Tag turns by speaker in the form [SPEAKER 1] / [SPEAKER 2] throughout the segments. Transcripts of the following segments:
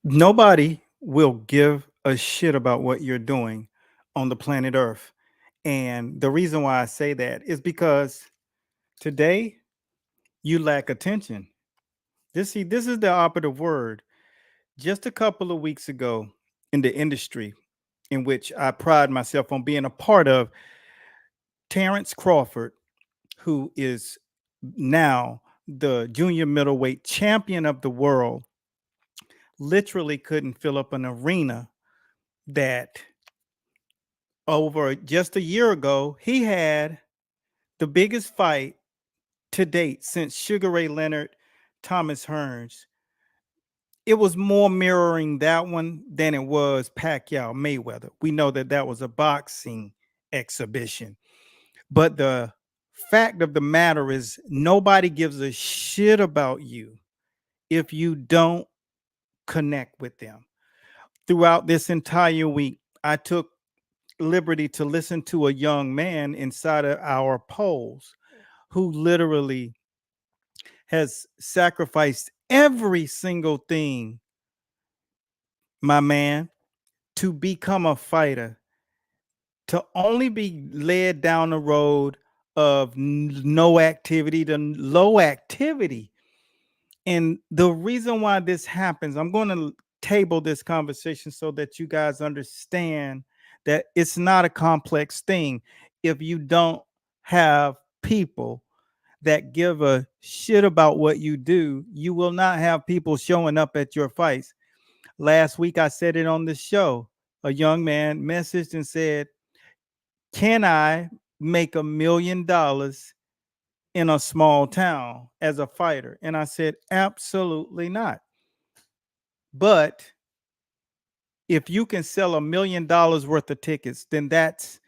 [SPEAKER 1] Nobody will give a shit about what you're doing on the planet Earth. And the reason why I say that is because today you lack attention. This is the operative word. Just a couple of weeks ago in the industry in which I pride myself on being a part of, Terrence Crawford, who is now the junior middleweight champion of the world, literally couldn't fill up an arena that over just a year ago, he had the biggest fight to date since Sugar Ray Leonard, Thomas Hearns. It was more mirroring that one than it was Pacquiao Mayweather. We know that that was a boxing exhibition. But the fact of the matter is, nobody gives a shit about you if you don't connect with them. Throughout this entire week, I took liberty to listen to a young man inside of our polls who literally has sacrificed every single thing, my man, to become a fighter, to only be led down the road of no activity to low activity. And the reason why this happens, I'm going to table this conversation so that you guys understand that it's not a complex thing. If you don't have people that give a shit about what you do, you will not have people showing up at your fights. Last week, I said it on the show. A young man messaged and said, can I make $1 million in a small town as a fighter? And I said, absolutely not. But if you can sell $1 million worth of tickets, then that's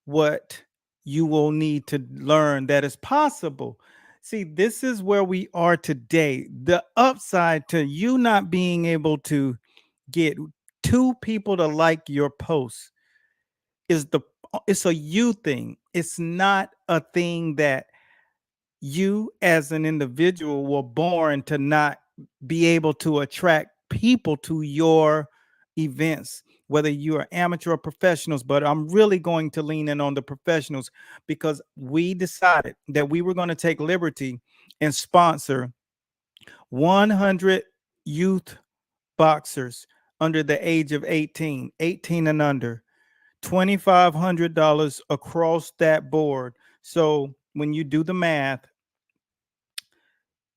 [SPEAKER 1] what you will need to learn that is possible. See, this is where we are today. The upside to you not being able to get two people to like your post is it's a you thing. It's not a thing that you as an individual were born to not be able to attract people to your events, whether you are amateur or professionals. But I'm really going to lean in on the professionals because we decided that we were going to take liberty and sponsor 100 youth boxers under the age of 18 and under, $2,500 across that board. So when you do the math,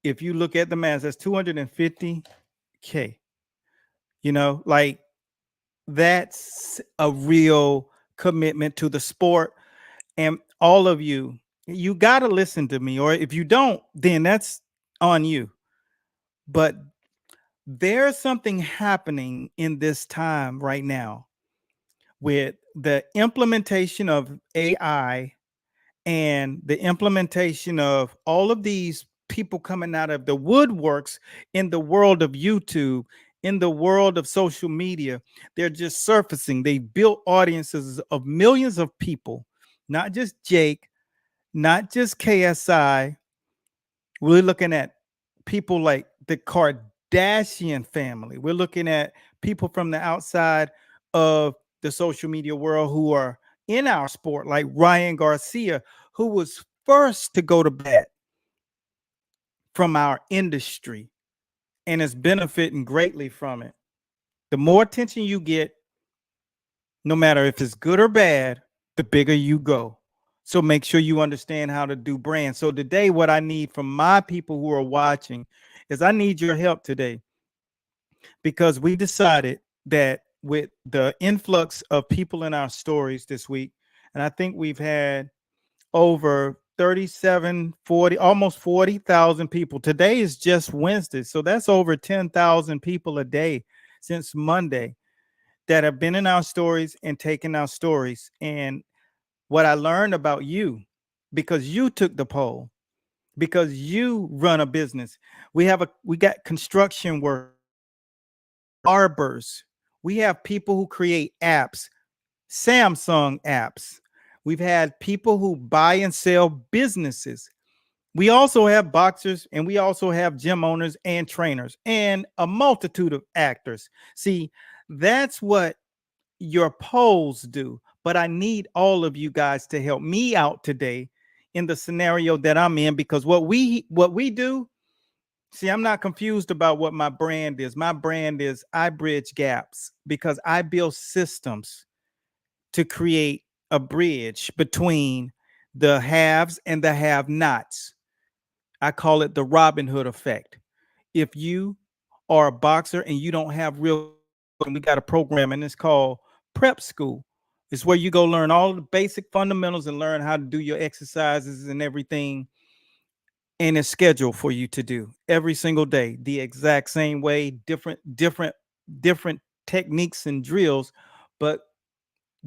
[SPEAKER 1] if you look at the math, that's 250K. You know, like that's a real commitment to the sport. And all of you, you got to listen to me, or if you don't, then that's on you. But there's something happening in this time right now with the implementation of AI and the implementation of all of these people coming out of the woodworks in the world of YouTube, in the world of social media. They're just surfacing. They built audiences of millions of people, not just Jake, not just KSI. We're looking at people like the Kardashian family. We're looking at people from the outside of the social media world who are in our sport, like Ryan Garcia, who was first to go to bat from our industry and is benefiting greatly from it. The more attention you get, no matter if it's good or bad, the bigger you go. So make sure you understand how to do brands. So today, what I need from my people who are watching is I need your help today, because we decided that with the influx of people in our stories this week, and I think we've had over 37, 40, almost 40,000 people. Today is just Wednesday. So that's over 10,000 people a day since Monday that have been in our stories and taken our stories. And what I learned about you, because you took the poll, because you run a business. We got construction workers, barbers. We have people who create apps, Samsung apps. We've had people who buy and sell businesses. We also have boxers, and we also have gym owners and trainers and a multitude of actors. See, that's what your polls do. But I need all of you guys to help me out today in the scenario that I'm in, because what we do, see, I'm not confused about what my brand is. My brand is I bridge gaps, because I build systems to create a bridge between the haves and the have-nots. I call it the Robin Hood effect. If you are a boxer and you don't have real, and we got a program and it's called prep school. It's where you go learn all the basic fundamentals and learn how to do your exercises and everything, and it's scheduled for you to do every single day the exact same way, different techniques and drills, but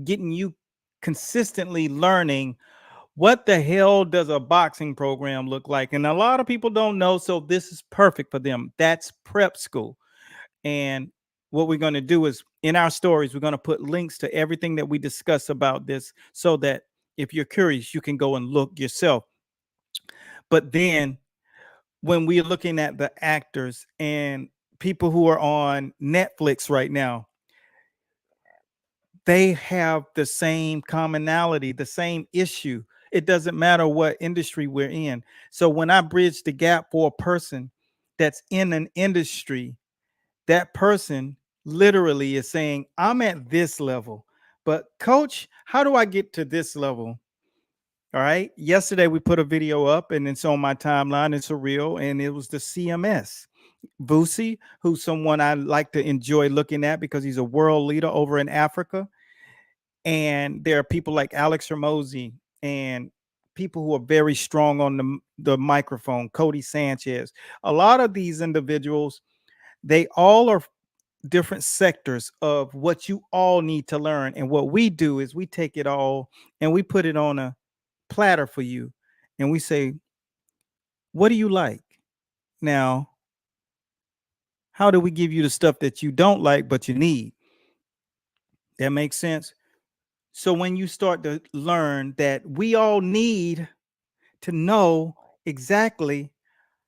[SPEAKER 1] getting you consistently learning what the hell does a boxing program look like. And a lot of people don't know, so this is perfect for them. That's prep school. And what we're going to do is, in our stories, we're going to put links to everything that we discuss about this, so that if you're curious, you can go and look yourself. But then when we're looking at the actors and people who are on Netflix right now, they have the same commonality, the same issue. It doesn't matter what industry we're in. So when I bridge the gap for a person that's in an industry, that person literally is saying, I'm at this level, but coach, how do I get to this level? All right. Yesterday we put a video up and it's on my timeline. It's a reel, and it was the CMS. Vusi, who's someone I like to enjoy looking at because he's a world leader over in Africa. And there are people like Alex Hermosi and people who are very strong on the microphone, Cody Sanchez. A lot of these individuals, they all are different sectors of what you all need to learn. And what we do is we take it all and we put it on a platter for you. And we say, what do you like? Now, how do we give you the stuff that you don't like, but you need? That makes sense. So when you start to learn that we all need to know exactly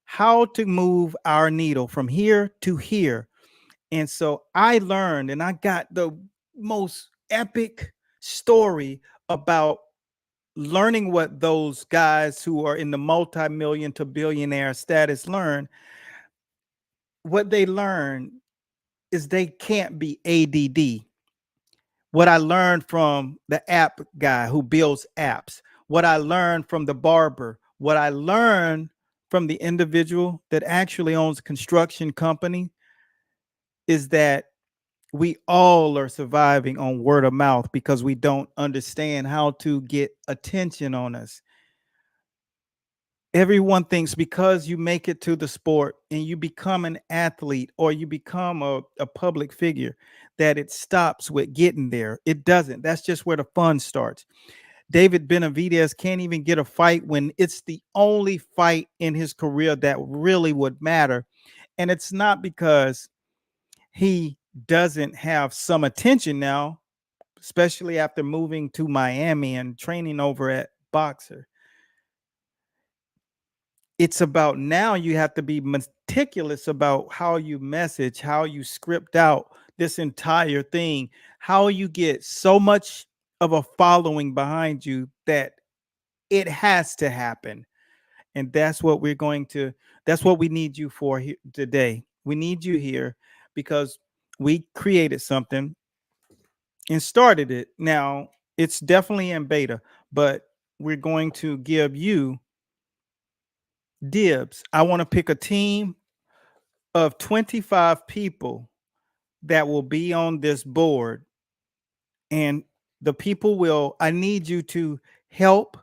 [SPEAKER 1] how to move our needle from here to here. And so I learned, and I got the most epic story about learning what those guys who are in the multi-million to billionaire status learn. What they learn is they can't be ADD. What I learned from the app guy who builds apps, what I learned from the barber, what I learned from the individual that actually owns a construction company, is that we all are surviving on word of mouth because we don't understand how to get attention on us. Everyone thinks because you make it to the sport and you become an athlete or you become a public figure, that it stops with getting there. It doesn't. That's just where the fun starts. David Benavidez can't even get a fight when it's the only fight in his career that really would matter. And it's not because he doesn't have some attention now, especially after moving to Miami and training over at Boxer. It's about now you have to be meticulous about how you message, how you script out this entire thing, how you get so much of a following behind you that it has to happen. And that's what we need you for here today. We need you here because we created something and started it. Now, it's definitely in beta, but we're going to give you dibs. I want to pick a team of 25 people that will be on this board. And the people will, I need you to help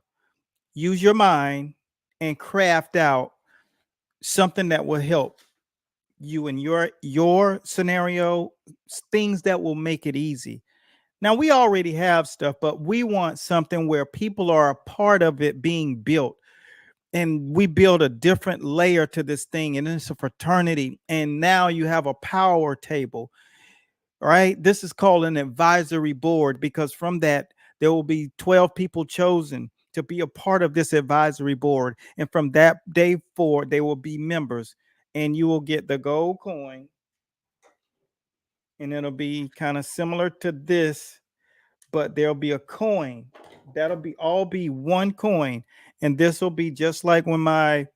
[SPEAKER 1] use your mind and craft out something that will help you in your scenario, things that will make it easy. Now, we already have stuff, but we want something where people are a part of it being built. And we build a different layer to this thing, and it's a fraternity. And now you have a power table, right? This is called an advisory board because from that, there will be 12 people chosen to be a part of this advisory board. And from that day forward, they will be members, and you will get the gold coin, and it'll be kind of similar to this, but there'll be a coin that'll be all be one coin. And this will be just like when my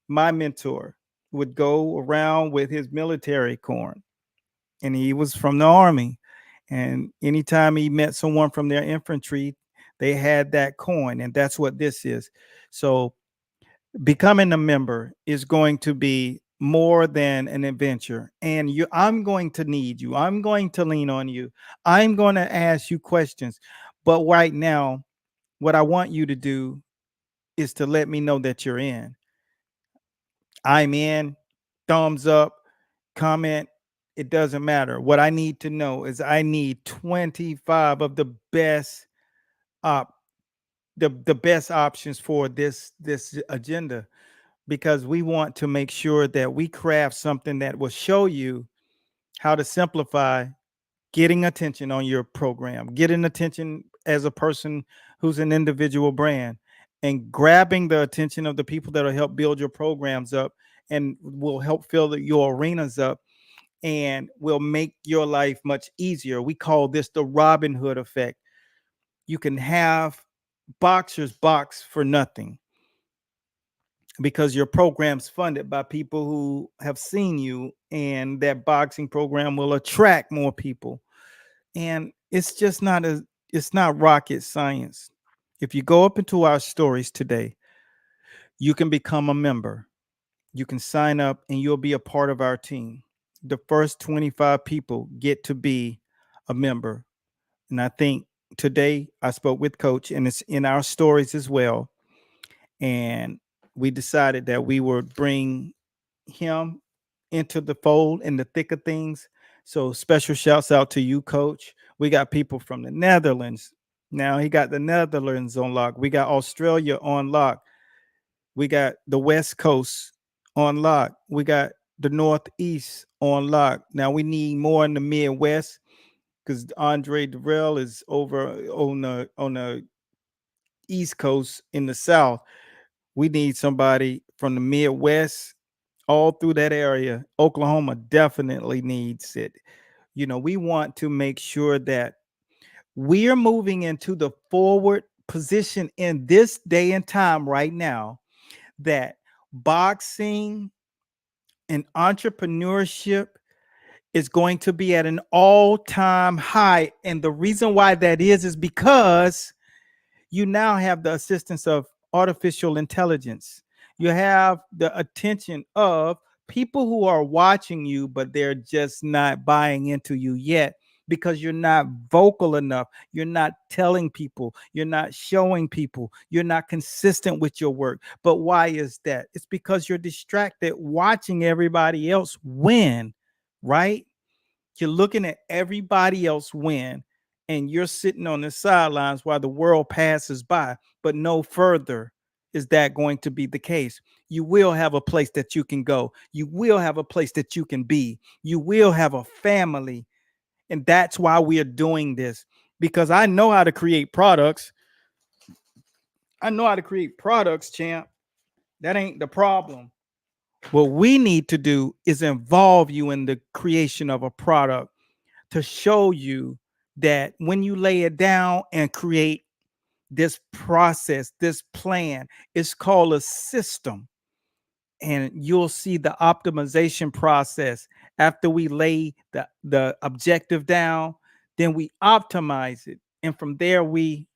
[SPEAKER 1] mentor would go around with his military coin, and he was from the army, and anytime he met someone from their infantry, they had that coin, and that's what this is. So becoming a member is going to be more than an adventure, and I'm going to need you, I'm going to lean on you, I'm going to ask you questions. But right now, what I want you to do is to let me know that you're in. I'm in. Thumbs up, comment, it doesn't matter. What I need to know is I need 25 of the best op the best options for this agenda, because we want to make sure that we craft something that will show you how to simplify getting attention on your program, getting attention as a person who's an individual brand, and grabbing the attention of the people that will help build your programs up and will help fill your arenas up and will make your life much easier. We call this the Robin Hood effect. You can have boxers box for nothing because your program's funded by people who have seen you, and that boxing program will attract more people. And it's not rocket science. If you go up into our stories today, you can become a member. You can sign up and you'll be a part of our team. The first 25 people get to be a member. And I think today I spoke with Coach, and it's in our stories as well. And we decided that we would bring him into the fold in the thick of things. So special shouts out to you, Coach. We got people from the Netherlands. Now he got the Netherlands on lock. We got Australia on lock. We got the West Coast on lock. We got the Northeast on lock. Now we need more in the Midwest because Andre Durrell is over on the East Coast in the South. We need somebody from the Midwest, all through that area. Oklahoma definitely needs it. We want to make sure that we are moving into the forward position in this day and time right now, that boxing and entrepreneurship is going to be at an all-time high. And the reason why that is because you now have the assistance of artificial intelligence. You have the attention of people who are watching you, but they're just not buying into you yet because you're not vocal enough. You're not telling people, you're not showing people, you're not consistent with your work. But why is that? It's because you're distracted watching everybody else win, right? You're looking at everybody else win, and you're sitting on the sidelines while the world passes by. But no further is that going to be the case. You will have a place that you can go. You will have a place that you can be. You will have a family. And that's why we are doing this, because I know how to create products. I know how to create products, champ. That ain't the problem. What we need to do is involve you in the creation of a product, to show you that when you lay it down and create this process, this plan, it's called a system. And you'll see the optimization process after we lay the objective down, then we optimize it. And from there, we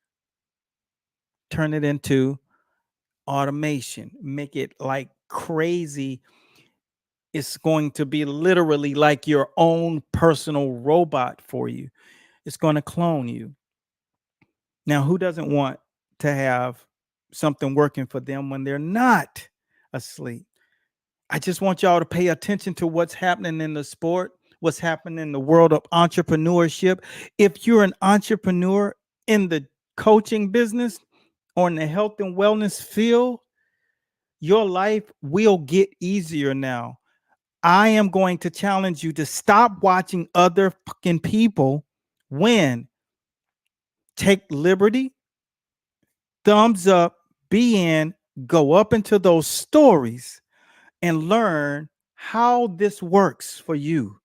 [SPEAKER 1] turn it into automation, make it like crazy. It's going to be literally like your own personal robot for you. It's going to clone you. Now, who doesn't want to have something working for them when they're not asleep? I just want y'all to pay attention to what's happening in the sport, what's happening in the world of entrepreneurship. If you're an entrepreneur in the coaching business or in the health and wellness field, your life will get easier now. I am going to challenge you to stop watching other fucking people win. Take liberty thumbs up, be in, go up into those stories and learn how this works for you.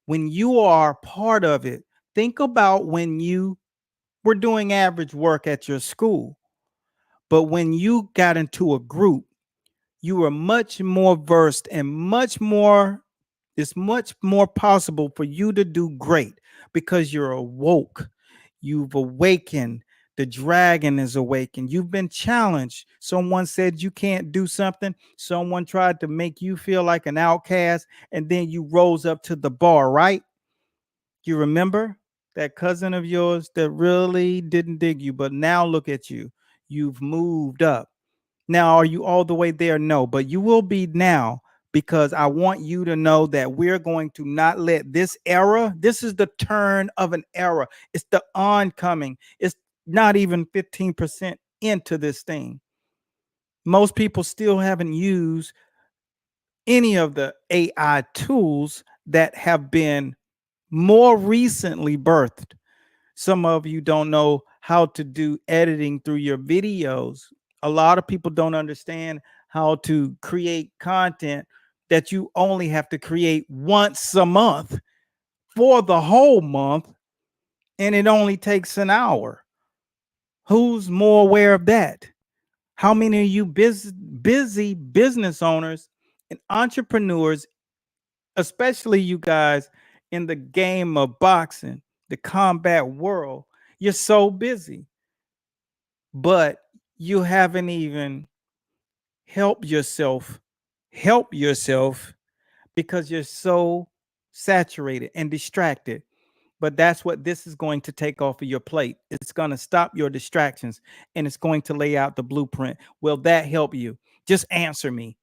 [SPEAKER 1] When you are part of it, think about when you were doing average work at your school, but when you got into a group, you were much more versed and much more, it's much more possible for you to do great because you're awoke. You've awakened. The dragon is awakened. You've been challenged. Someone said you can't do something. Someone tried to make you feel like an outcast, and then you rose up to the bar, right? You remember that cousin of yours that really didn't dig you, but now look at you. You've moved up. Now, are you all the way there? No, but you will be now, because I want you to know that we're going to not let this era, this is the turn of an era. It's the oncoming. It's not even 15% into this thing. Most people still haven't used any of the AI tools that have been more recently birthed. Some of you don't know how to do editing through your videos. A lot of people don't understand how to create content that you only have to create once a month for the whole month, and it only takes an hour. Who's more aware of that? How many of you busy business owners and entrepreneurs, especially you guys in the game of boxing, the combat world, you're so busy, but you haven't even helped yourself help yourself because you're so saturated and distracted. But that's what this is going to take off of your plate. It's going to stop your distractions, and it's going to lay out the blueprint. Will that help you? Just answer me.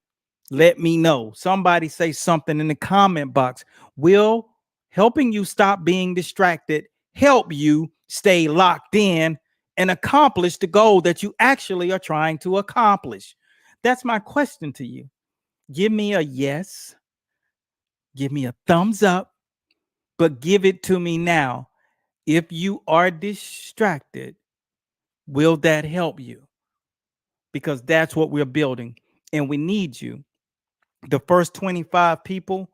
[SPEAKER 1] Let me know. Somebody say something in the comment box. Will helping you stop being distracted help you stay locked in and accomplish the goal that you actually are trying to accomplish? That's my question to you. Give me a yes, give me a thumbs up, but give it to me now. If you are distracted, will that help you? Because that's what we're building, and we need you. The first 25 people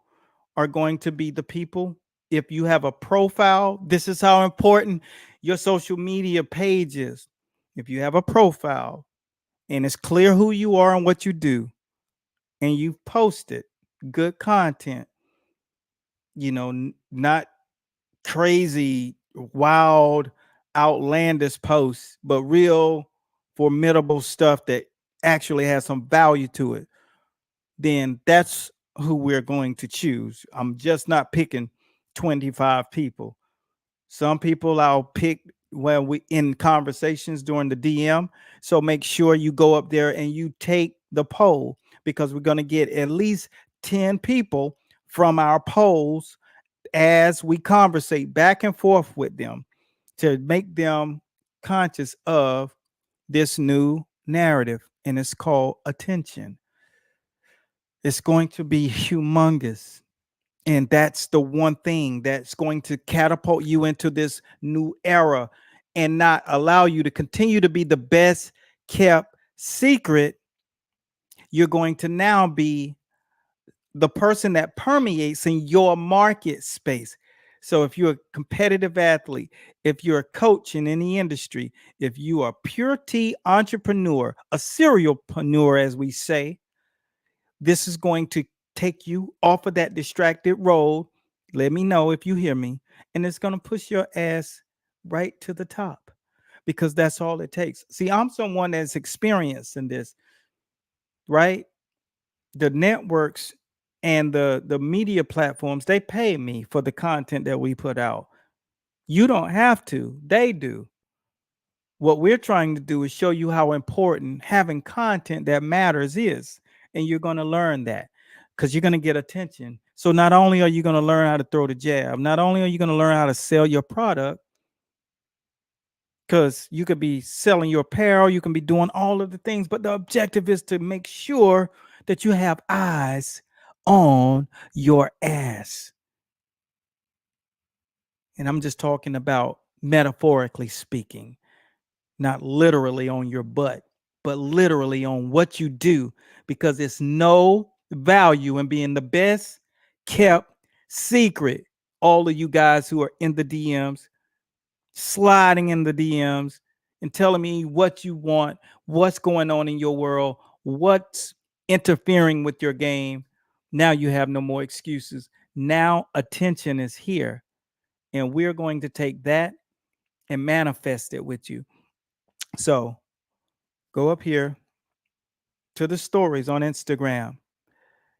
[SPEAKER 1] are going to be the people. If you have a profile, this is how important your social media page is. If you have a profile and it's clear who you are and what you do, and you've posted good content, not crazy, wild, outlandish posts, but real formidable stuff that actually has some value to it, then that's who we're going to choose. I'm just not picking 25 people. Some people I'll pick when we in conversations during the DM. So make sure you go up there and you take the poll, because we're going to get at least 10 people from our polls as we conversate back and forth with them to make them conscious of this new narrative. And it's called attention. It's going to be humongous. And that's the one thing that's going to catapult you into this new era and not allow you to continue to be the best kept secret. You're going to now be the person that permeates in your market space. So if you're a competitive athlete, if you're a coach in any industry, if you are a pure T entrepreneur, a serialpreneur, as we say, this is going to take you off of that distracted road. Let me know if you hear me. And it's going to push your ass right to the top, because that's all it takes. See, I'm someone that's experienced in this, right? The networks and the media platforms, they pay me for the content that we put out. You don't have to, they do. What we're trying to do is show you how important having content that matters is. And you're going to learn that because you're going to get attention. So not only are you going to learn how to throw the jab, not only are you going to learn how to sell your product, because you could be selling your apparel, you can be doing all of the things, but the objective is to make sure that you have eyes on your ass. And I'm just talking about metaphorically speaking. not literally on your butt, but literally on what you do, because it's no value in being the best kept secret. All of you guys who are in the DMs, sliding in the DMs and telling me what you want, what's going on in your world, what's interfering with your game. Now you have no more excuses. Now attention is here, and we're going to take that and manifest it with you. So go up here to the stories on Instagram.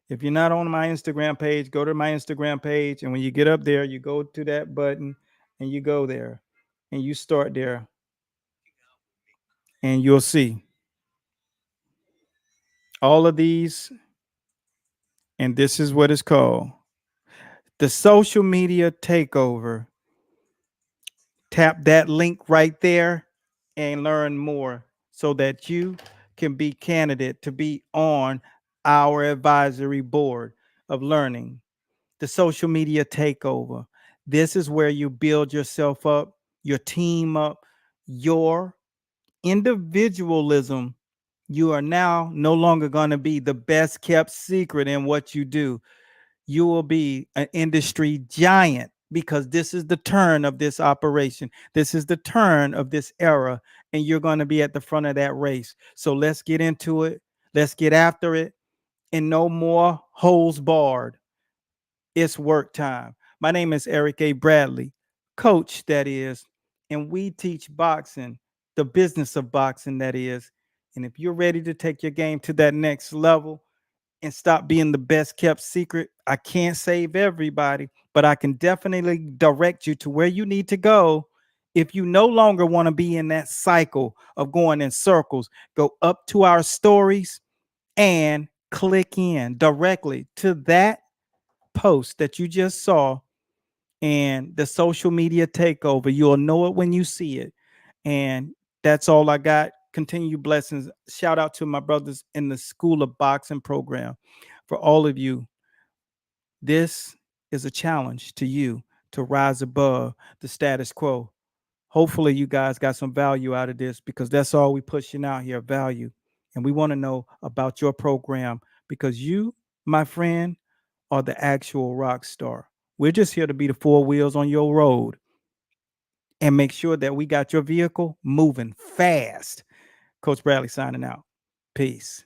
[SPEAKER 1] If you're not on my Instagram page, go to my Instagram page. And when you get up there, you go to that button and you go there and you start there, and you'll see all of these. And this is what it's called: the social media takeover. Tap that link right there and learn more so that you can be candidate to be on our advisory board of learning. The social media takeover. This is where you build yourself up, your team up, your individualism. You are now no longer going to be the best kept secret in what you do. You will be an industry giant, because this is the turn of this operation. This is the turn of this era, and you're going to be at the front of that race. So let's get into it. Let's get after it, and no more holes barred. It's work time. My name is Eric A. Bradley, coach, that is, and we teach boxing, the business of boxing, that is. And if you're ready to take your game to that next level and stop being the best kept secret, I can't save everybody, but I can definitely direct you to where you need to go. If you no longer want to be in that cycle of going in circles, go up to our stories and click in directly to that post that you just saw and the social media takeover. You'll know it when you see it. And that's all I got. Continue blessings. Shout out to my brothers in the School of Boxing program. For all of you, this is a challenge to you to rise above the status quo. Hopefully, you guys got some value out of this, because that's all we pushing out here, value. And we want to know about your program, because you, my friend, are the actual rock star. We're just here to be the four wheels on your road and make sure that we got your vehicle moving fast. Coach Bradley signing out. Peace.